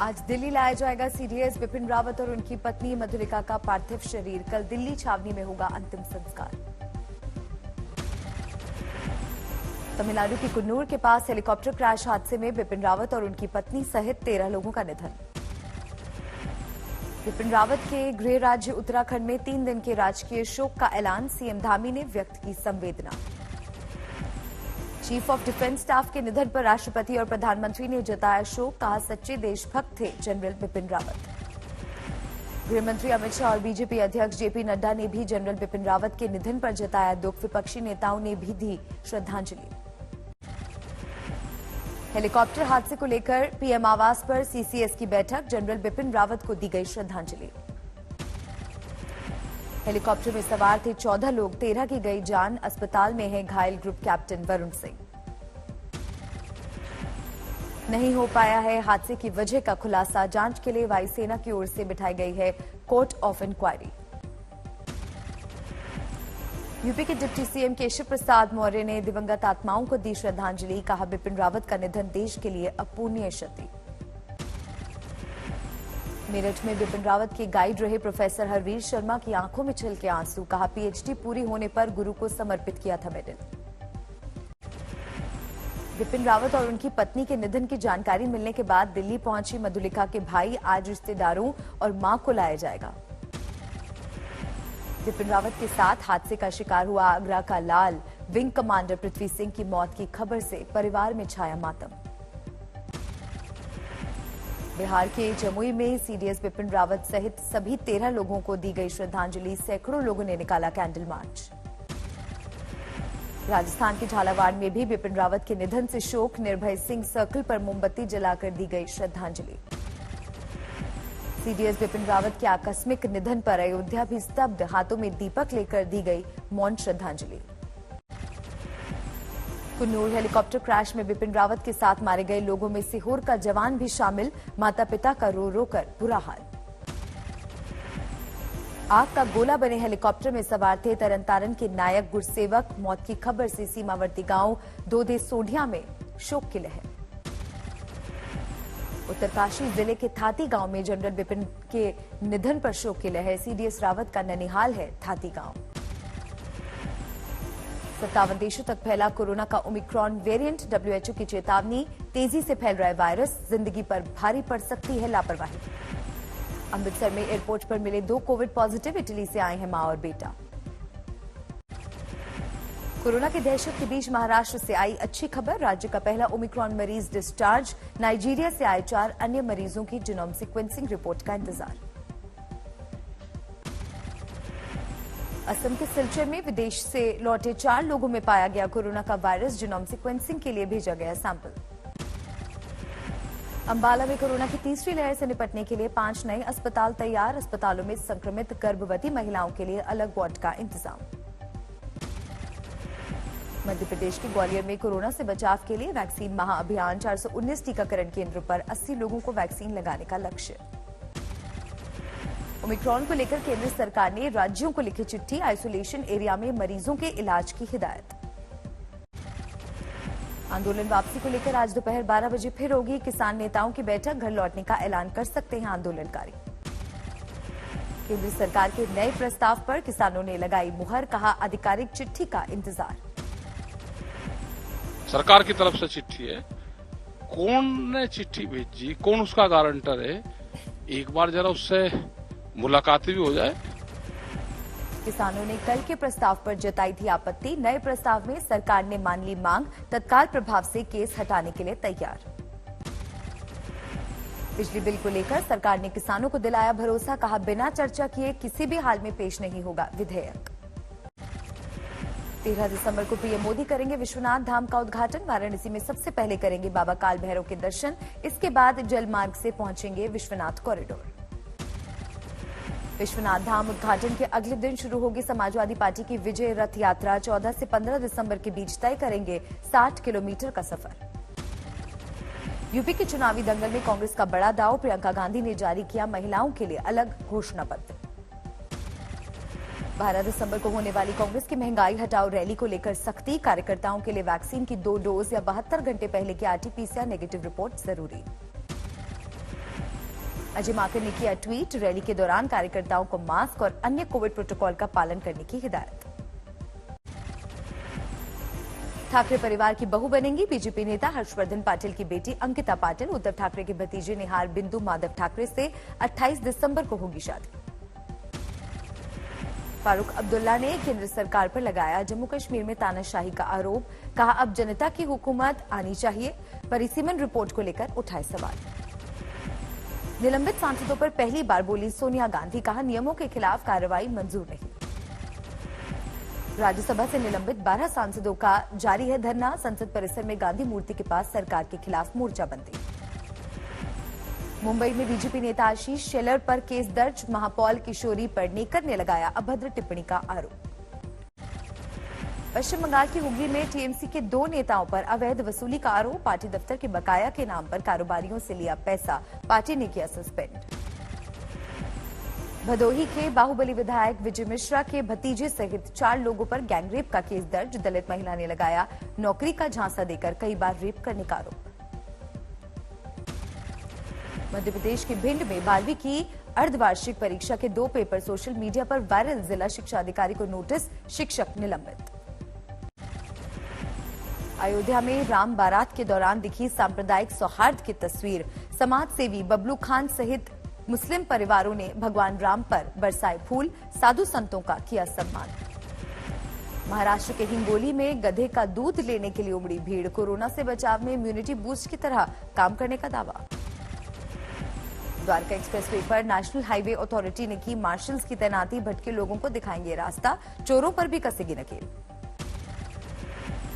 आज दिल्ली लाया जाएगा सीडीएस बिपिन रावत और उनकी पत्नी मधुलिका का पार्थिव शरीर। कल दिल्ली छावनी में होगा अंतिम संस्कार। तमिलनाडु के कुन्नूर के पास हेलीकॉप्टर क्रैश हादसे में बिपिन रावत और उनकी पत्नी सहित 13 लोगों का निधन। बिपिन रावत के गृह राज्य उत्तराखंड में 3 दिन के राजकीय शोक का ऐलान। सीएम धामी ने व्यक्त की संवेदना। चीफ ऑफ डिफेंस स्टाफ के निधन पर राष्ट्रपति और प्रधानमंत्री ने जताया शोक। कहा, सच्चे देशभक्त थे जनरल बिपिन रावत। गृहमंत्री अमित शाह और बीजेपी अध्यक्ष जेपी नड्डा ने भी जनरल बिपिन रावत के निधन पर जताया दुख। विपक्षी नेताओं ने भी दी श्रद्धांजलि। हेलीकॉप्टर हादसे को लेकर पीएम आवास पर सीसीएस की बैठक। जनरल बिपिन रावत को दी गई श्रद्धांजलि। हेलीकॉप्टर में सवार थे 14 लोग, 13 की गई जान। अस्पताल में है घायल ग्रुप कैप्टन वरुण सिंह। नहीं हो पाया है हादसे की वजह का खुलासा। जांच के लिए वायुसेना की ओर से बिठाई गई है कोर्ट ऑफ इंक्वायरी। यूपी के डिप्टी सीएम केशव प्रसाद मौर्य ने दिवंगत आत्माओं को दी श्रद्धांजलि। कहा, बिपिन रावत का निधन देश के लिए अपूरणीय क्षति। मेरठ में बिपिन रावत के गाइड रहे प्रोफेसर हरवीर शर्मा की आंखों में छलके आंसू। कहा, पीएचडी पूरी होने पर गुरु को समर्पित किया था मेडल। बिपिन रावत और उनकी पत्नी के निधन की जानकारी मिलने के बाद दिल्ली पहुंची मधुलिका के भाई। आज रिश्तेदारों और मां को लाया जाएगा। बिपिन रावत के साथ हादसे का शिकार हुआ आगरा का लाल विंग कमांडर पृथ्वी सिंह की मौत की खबर से परिवार में छाया मातम। बिहार के जमुई में सीडीएस बिपिन रावत सहित सभी 13 लोगों को दी गई श्रद्धांजलि। सैकड़ों लोगों ने निकाला कैंडल मार्च। राजस्थान के झालावाड़ में भी बिपिन रावत के निधन से शोक। निर्भय सिंह सर्कल पर मोमबत्ती जलाकर दी गई श्रद्धांजलि। सीडीएस बिपिन रावत के आकस्मिक निधन पर अयोध्या भी स्तब्ध। हाथों में दीपक लेकर दी गई मौन श्रद्धांजलि। कुन्नूर हेलीकॉप्टर क्रैश में बिपिन रावत के साथ मारे गए लोगों में सीहोर का जवान भी शामिल। माता पिता का रो रो कर बुरा हाल। आग का गोला बने हेलीकॉप्टर में सवार थे तरनतारन के नायक गुरसेवक। मौत की खबर से सीमावर्ती गांव दोदे सोढिया में शोक की लहर। उत्तरकाशी जिले के थाती गांव में जनरल बिपिन के निधन पर शोक की लहर। सीडीएस रावत का ननिहाल है थाती गांव। 57 देशों तक फैला कोरोना का ओमिक्रॉन वेरिएंट। डब्ल्यूएचओ की चेतावनी, तेजी से फैल रहा है वायरस। जिंदगी पर भारी पड़ सकती है लापरवाही। अमृतसर में एयरपोर्ट पर मिले 2 कोविड पॉजिटिव। इटली से आए हैं मां और बेटा। कोरोना की दहशत के बीच महाराष्ट्र से आई अच्छी खबर। राज्य का पहला ओमिक्रॉन मरीज डिस्चार्ज। नाइजीरिया से आए 4 अन्य मरीजों की जीनोम सीक्वेंसिंग रिपोर्ट का इंतजार। असम के सिलचर में विदेश से लौटे 4 लोगों में पाया गया कोरोना का वायरस। जीनोम सीक्वेंसिंग के लिए भेजा गया सैंपल। अंबाला में कोरोना की तीसरी लहर से निपटने के लिए 5 नए अस्पताल तैयार। अस्पतालों में संक्रमित गर्भवती महिलाओं के लिए अलग वार्ड का इंतजाम। मध्य प्रदेश के ग्वालियर में कोरोना से बचाव के लिए वैक्सीन महाअभियान। 419 टीकाकरण केंद्रों पर 80 लोगों को वैक्सीन लगाने का लक्ष्य। ओमिक्रॉन को लेकर केंद्र सरकार ने राज्यों को लिखी चिट्ठी। आइसोलेशन एरिया में मरीजों के इलाज की हिदायत। आंदोलन वापसी को लेकर आज दोपहर 12 बजे फिर होगी किसान नेताओं की बैठक। घर लौटने का ऐलान कर सकते हैं आंदोलनकारी। केंद्र सरकार के नए प्रस्ताव पर किसानों ने लगाई मुहर। कहा, आधिकारिक चिट्ठी का इंतजार। सरकार की तरफ से चिट्ठी है। कौन ने चिट्ठी भेजी, कौन उसका गारंटर है, एक बार जरा उससे मुलाकात भी हो जाए। किसानों ने कल के प्रस्ताव पर जताई थी आपत्ति। नए प्रस्ताव में सरकार ने मान ली मांग। तत्काल प्रभाव से केस हटाने के लिए तैयार। बिजली बिल को लेकर सरकार ने किसानों को दिलाया भरोसा। कहा, बिना चर्चा किए किसी भी हाल में पेश नहीं होगा विधेयक। 13 दिसंबर को पीएम मोदी करेंगे विश्वनाथ धाम का उद्घाटन। वाराणसी में सबसे पहले करेंगे बाबा काल भैरव के दर्शन। इसके बाद जल मार्ग से पहुंचेंगे विश्वनाथ कॉरिडोर। विश्वनाथ धाम उद्घाटन के अगले दिन शुरू होगी समाजवादी पार्टी की विजय रथ यात्रा। 14 से 15 दिसंबर के बीच तय करेंगे 60 किलोमीटर का सफर। यूपी के चुनावी दंगल में कांग्रेस का बड़ा दांव। प्रियंका गांधी ने जारी किया महिलाओं के लिए अलग घोषणा पत्र। 12 दिसंबर को होने वाली कांग्रेस की महंगाई हटाओ रैली को लेकर सख्ती। कार्यकर्ताओं के लिए वैक्सीन की 2 डोज या 72 घंटे पहले की आरटीपीसीआर नेगेटिव रिपोर्ट जरूरी। अजय माकन ने किया ट्वीट, रैली के दौरान कार्यकर्ताओं को मास्क और अन्य कोविड प्रोटोकॉल का पालन करने की हिदायत। ठाकरे परिवार की बहू बनेंगी बीजेपी नेता हर्षवर्धन पाटिल की बेटी अंकिता पाटिल। उद्धव ठाकरे के भतीजे निहार बिंदु माधव ठाकरे से 28 दिसंबर को होगी शादी। फारूक अब्दुल्ला ने केंद्र सरकार पर लगाया जम्मू कश्मीर में तानाशाही का आरोप, कहा अब जनता की हुकूमत आनी चाहिए। परिसीमन रिपोर्ट को लेकर उठाए सवाल। निलंबित सांसदों पर पहली बार बोली सोनिया गांधी, कहा नियमों के खिलाफ कार्रवाई मंजूर नहीं। राज्यसभा से निलंबित 12 सांसदों का जारी है धरना। संसद परिसर में गांधी मूर्ति के पास सरकार के खिलाफ मोर्चाबंदी। मुंबई में बीजेपी नेता आशीष शेलर पर केस दर्ज। महापौर किशोरी पेडनेकर ने लगाया अभद्र टिप्पणी का आरोप। पश्चिम बंगाल की हुगली में टीएमसी के 2 नेताओं पर अवैध वसूली का आरोप। पार्टी दफ्तर के बकाया के नाम पर कारोबारियों से लिया पैसा, पार्टी ने किया सस्पेंड। भदोही के बाहुबली विधायक विजय मिश्रा के भतीजे सहित 4 लोगों पर गैंगरेप का केस दर्ज। दलित महिला ने लगाया नौकरी का झांसा देकर कई बार रेप करने का आरोप। मध्य प्रदेश के भिंड में 12वीं की अर्धवार्षिक परीक्षा के 2 पेपर सोशल मीडिया पर वायरल। जिला शिक्षा अधिकारी को नोटिस, शिक्षक निलंबित। अयोध्या में राम बारात के दौरान दिखी सांप्रदायिक सौहार्द की तस्वीर। समाज सेवी बबलू खान सहित मुस्लिम परिवारों ने भगवान राम पर बरसाए फूल। साधु संतों का किया सम्मान। महाराष्ट्र के हिंगोली में गधे का दूध लेने के लिए उमड़ी भीड़। कोरोना से बचाव में इम्यूनिटी बूस्ट की तरह काम करने का दावा। द्वारका एक्सप्रेसवे पर नेशनल हाईवे अथॉरिटी ने की मार्शल्स की तैनाती। भटके लोगों को दिखाएंगे रास्ता, चोरों पर भी कसेगी नकेल।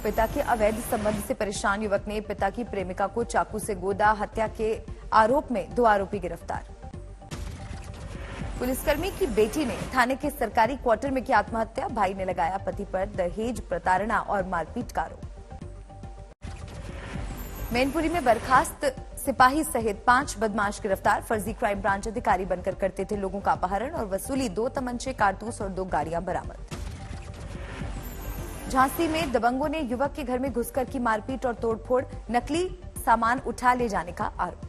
पिता के अवैध संबंध से परेशान युवक ने पिता की प्रेमिका को चाकू से गोदा। हत्या के आरोप में 2 आरोपी गिरफ्तार। पुलिसकर्मी की बेटी ने थाने के सरकारी क्वार्टर में की आत्महत्या। भाई ने लगाया पति पर दहेज, प्रताड़ना और मारपीट का आरोप। मैनपुरी में बर्खास्त सिपाही सहित 5 बदमाश गिरफ्तार। फर्जी क्राइम ब्रांच अधिकारी बनकर करते थे लोगों का अपहरण और वसूली। 2 तमंचे, कारतूस और 2 गाड़ियां बरामद। झांसी में दबंगों ने युवक के घर में घुसकर की मारपीट और तोड़फोड़। नकली सामान उठा ले जाने का आरोप।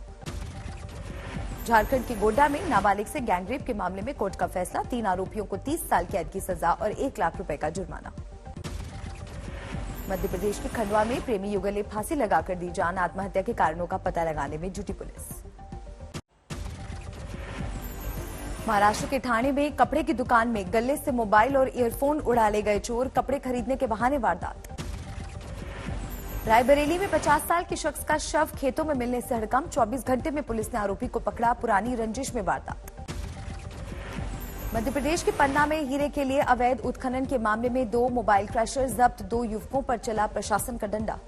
झारखंड के गोड्डा में नाबालिग से गैंगरेप के मामले में कोर्ट का फैसला। 3 आरोपियों को 30 साल कैद की सजा और 1 लाख रुपए का जुर्माना। मध्य प्रदेश के खंडवा में प्रेमी युगल ने फांसी लगाकर दी जान। आत्महत्या के कारणों का पता लगाने में जुटी पुलिस। महाराष्ट्र के ठाणे में कपड़े की दुकान में गले से मोबाइल और ईयरफोन उड़ा ले गए चोर। कपड़े खरीदने के बहाने वारदात। रायबरेली में 50 साल के शख्स का शव खेतों में मिलने से हड़कंप। 24 घंटे में पुलिस ने आरोपी को पकड़ा। पुरानी रंजिश में वारदात। मध्य प्रदेश के पन्ना में हीरे के लिए अवैध उत्खनन के मामले में 2 मोबाइल क्रैशर जब्त। 2 युवकों पर चला प्रशासन का डंडा।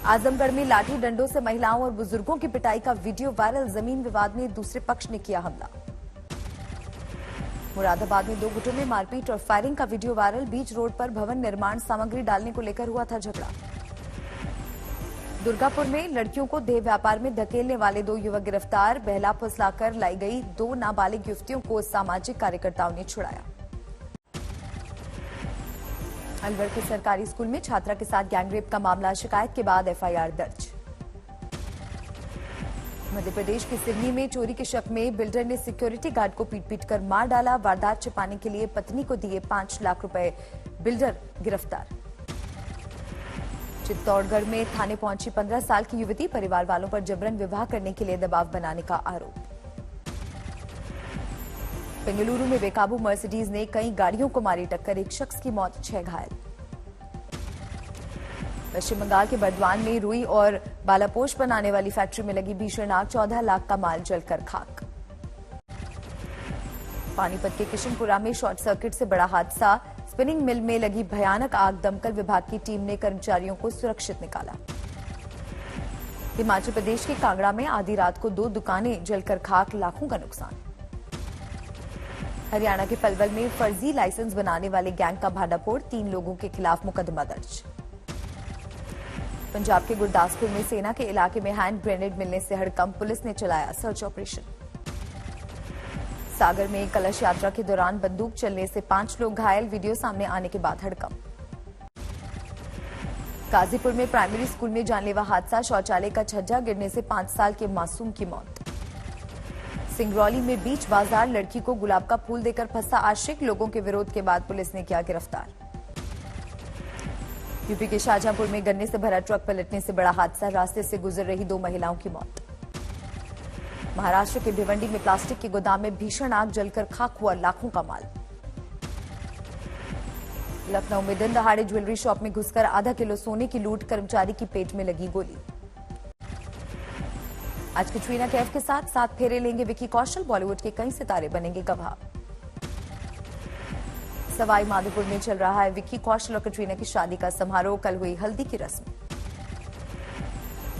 आजमगढ़ में लाठी डंडों से महिलाओं और बुजुर्गों की पिटाई का वीडियो वायरल। जमीन विवाद में दूसरे पक्ष ने किया हमला। मुरादाबाद में 2 गुटों में मारपीट और फायरिंग का वीडियो वायरल। बीच रोड पर भवन निर्माण सामग्री डालने को लेकर हुआ था झगड़ा। दुर्गापुर में लड़कियों को देह व्यापार में धकेलने वाले 2 युवक गिरफ्तार। बहला फुसलाकर लाई गई 2 नाबालिग युवतियों को सामाजिक कार्यकर्ताओं ने छुड़ाया। अलवर के सरकारी स्कूल में छात्रा के साथ गैंगरेप का मामला। शिकायत के बाद एफआईआर दर्ज। मध्य प्रदेश के सिवनी में चोरी के शक में बिल्डर ने सिक्योरिटी गार्ड को पीट-पीट कर मार डाला। वारदात छिपाने के लिए पत्नी को दिए 5 लाख रुपए। बिल्डर गिरफ्तार। चित्तौड़गढ़ में थाने पहुंची 15 साल की युवती। परिवार वालों पर जबरन विवाह करने के लिए दबाव बनाने का आरोप। बेंगलुरु में बेकाबू मर्सिडीज ने कई गाड़ियों को मारी टक्कर। 1 शख्स की मौत, 6 घायल। पश्चिम बंगाल के बर्दवान में रुई और बालापोश बनाने वाली फैक्ट्री में लगी भीषण आग। 14 लाख का माल जलकर खाक। पानीपत के किशनपुरा में शॉर्ट सर्किट से बड़ा हादसा। स्पिनिंग मिल में लगी भयानक आग। दमकल विभाग की टीम ने कर्मचारियों को सुरक्षित निकाला। हिमाचल प्रदेश के कांगड़ा में आधी रात को 2 दुकानें जलकर खाक, लाखों का नुकसान। हरियाणा के पलवल में फर्जी लाइसेंस बनाने वाले गैंग का भांडाफोड़। 3 लोगों के खिलाफ मुकदमा दर्ज। पंजाब के गुरदासपुर में सेना के इलाके में हैंड ग्रेनेड मिलने से हड़कंप। पुलिस ने चलाया सर्च ऑपरेशन। सागर में कलश यात्रा के दौरान बंदूक चलने से 5 लोग घायल। वीडियो सामने आने के बाद हड़कंप। गाजीपुर में प्राइमरी स्कूल में जानलेवा हादसा। शौचालय का छज्जा गिरने से 5 साल के मासूम की मौत। सिंगरौली में बीच बाजार लड़की को गुलाब का फूल देकर फंसा आशिक, लोगों के विरोध के बाद पुलिस ने किया गिरफ्तार। यूपी के शाहजहांपुर में गन्ने से भरा ट्रक पलटने से बड़ा हादसा, रास्ते से गुजर रही 2 महिलाओं की मौत। महाराष्ट्र के भिवंडी में प्लास्टिक के गोदाम में भीषण आग जलकर खाक हुआ लाखों का माल। लखनऊ में दिन दहाड़े ज्वेलरी शॉप में घुसकर आधा किलो सोने की लूट, कर्मचारी की पेट में लगी गोली। आज कैटरीना कैफ के साथ 7 फेरे लेंगे विकी कौशल, बॉलीवुड के कई सितारे बनेंगे गवाह। सवाई माधोपुर में चल रहा है विकी कौशल और कैटरीना की शादी का समारोह, कल हुई हल्दी की रस्म।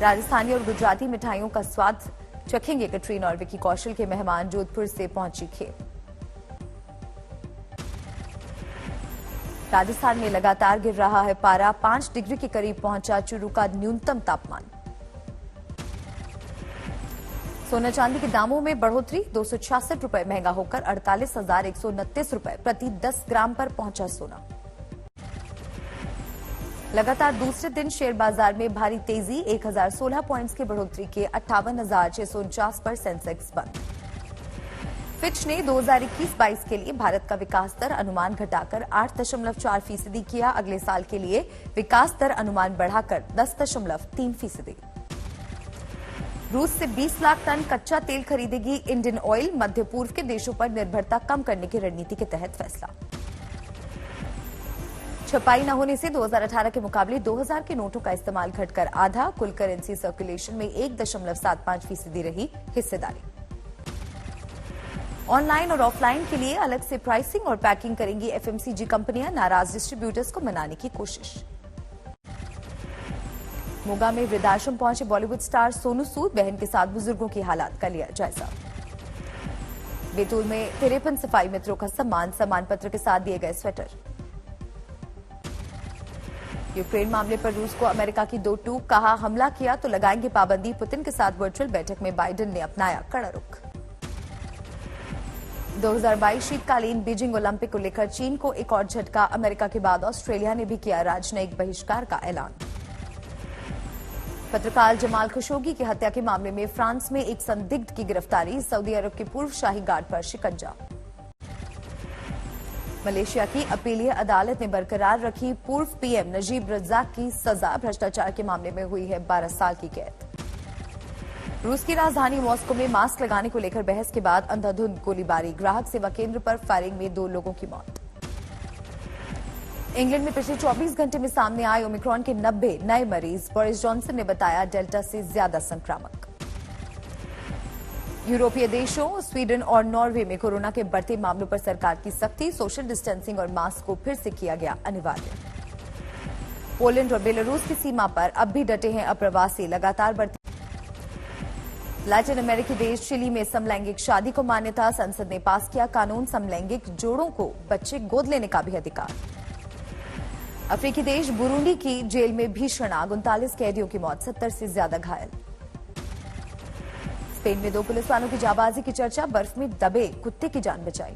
राजस्थानी और गुजराती मिठाइयों का स्वाद चखेंगे कैटरीना और विकी कौशल के मेहमान, जोधपुर से पहुंची खेप। राजस्थान में लगातार गिर रहा है पारा, 5 डिग्री के करीब पहुंचा चूरू का न्यूनतम तापमान। सोना चांदी के दामों में बढ़ोतरी, 266 रुपए महंगा होकर 48,129 रुपए प्रति 10 ग्राम पर पहुंचा सोना। लगातार दूसरे दिन शेयर बाजार में भारी तेजी, 1016 पॉइंट्स की बढ़ोतरी के 58,649 पर सेंसेक्स बंद। फिच ने 2021-22 के लिए भारत का विकास दर अनुमान घटाकर 8.4% किया, अगले साल के लिए विकास दर अनुमान बढ़ाकर 10.3%। रूस से 20 लाख टन कच्चा तेल खरीदेगी इंडियन ऑयल, मध्य पूर्व के देशों पर निर्भरता कम करने की रणनीति के तहत फैसला। छपाई न होने से 2018 के मुकाबले 2000 के नोटों का इस्तेमाल घटकर आधा, कुल करेंसी सर्कुलेशन में 1.75% रही हिस्सेदारी। ऑनलाइन और ऑफलाइन के लिए अलग से प्राइसिंग और पैकिंग करेंगी एफएमसीजी कंपनियां, नाराज डिस्ट्रीब्यूटर्स को मनाने की कोशिश। मोगा में वृद्धाश्रम पहुंचे बॉलीवुड स्टार सोनू सूद, बहन के साथ बुजुर्गों की हालात का लिया जायजा। बैतूल में 53 सफाई मित्रों का सम्मान पत्र के साथ दिए गए स्वेटर। यूक्रेन मामले पर रूस को अमेरिका की 2 टूक, कहा हमला किया तो लगाएंगे पाबंदी, पुतिन के साथ वर्चुअल बैठक में बाइडेन ने अपनाया कड़ा रुख। 2022 शीतकालीन बीजिंग ओलंपिक को लेकर चीन को एक और झटका, अमेरिका के बाद ऑस्ट्रेलिया ने भी किया राजनयिक बहिष्कार का ऐलान। पत्रकार जमाल खशोगी की हत्या के मामले में फ्रांस में एक संदिग्ध की गिरफ्तारी, सऊदी अरब के पूर्व शाही गार्ड पर शिकंजा। मलेशिया की अपीलीय अदालत ने बरकरार रखी पूर्व पीएम नजीब रजाक की सजा, भ्रष्टाचार के मामले में हुई है 12 साल की कैद। रूस की राजधानी मॉस्को में मास्क लगाने को लेकर बहस के बाद अंधाधुंध गोलीबारी, ग्राहक सेवा केंद्र पर फायरिंग में 2 लोगों की मौत। इंग्लैंड में पिछले 24 घंटे में सामने आए ओमिक्रॉन के 90 नए मरीज, बोरिस जॉनसन ने बताया डेल्टा से ज्यादा संक्रामक। यूरोपीय देशों स्वीडन और नॉर्वे में कोरोना के बढ़ते मामलों पर सरकार की सख्ती, सोशल डिस्टेंसिंग और मास्क को फिर से किया गया अनिवार्य। पोलैंड और बेलारूस की सीमा पर अब भी डटे हैं अप्रवासी, लगातार बढ़ती। लैटिन अमेरिकी देश चिली में समलैंगिक शादी को मान्यता, संसद ने पास किया कानून, समलैंगिक जोड़ों को बच्चे गोद लेने का भी अधिकार। अफ्रीकी देश बुरुंडी की जेल में भीषण आग, 39 कैदियों की मौत, 70 से ज्यादा घायल। स्पेन में 2 पुलिस वालों की जाबाजी की चर्चा, बर्फ में दबे कुत्ते की जान बचाई।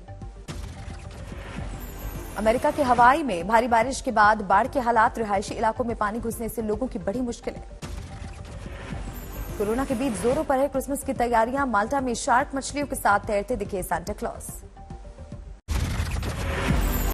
अमेरिका के हवाई में भारी बारिश के बाद बाढ़ के हालात, रिहायशी इलाकों में पानी घुसने से लोगों की बड़ी मुश्किलें। कोरोना के बीच जोरों पर है क्रिसमस की तैयारियां, माल्टा में शार्क मछलियों के साथ तैरते दिखे सांता क्लॉज।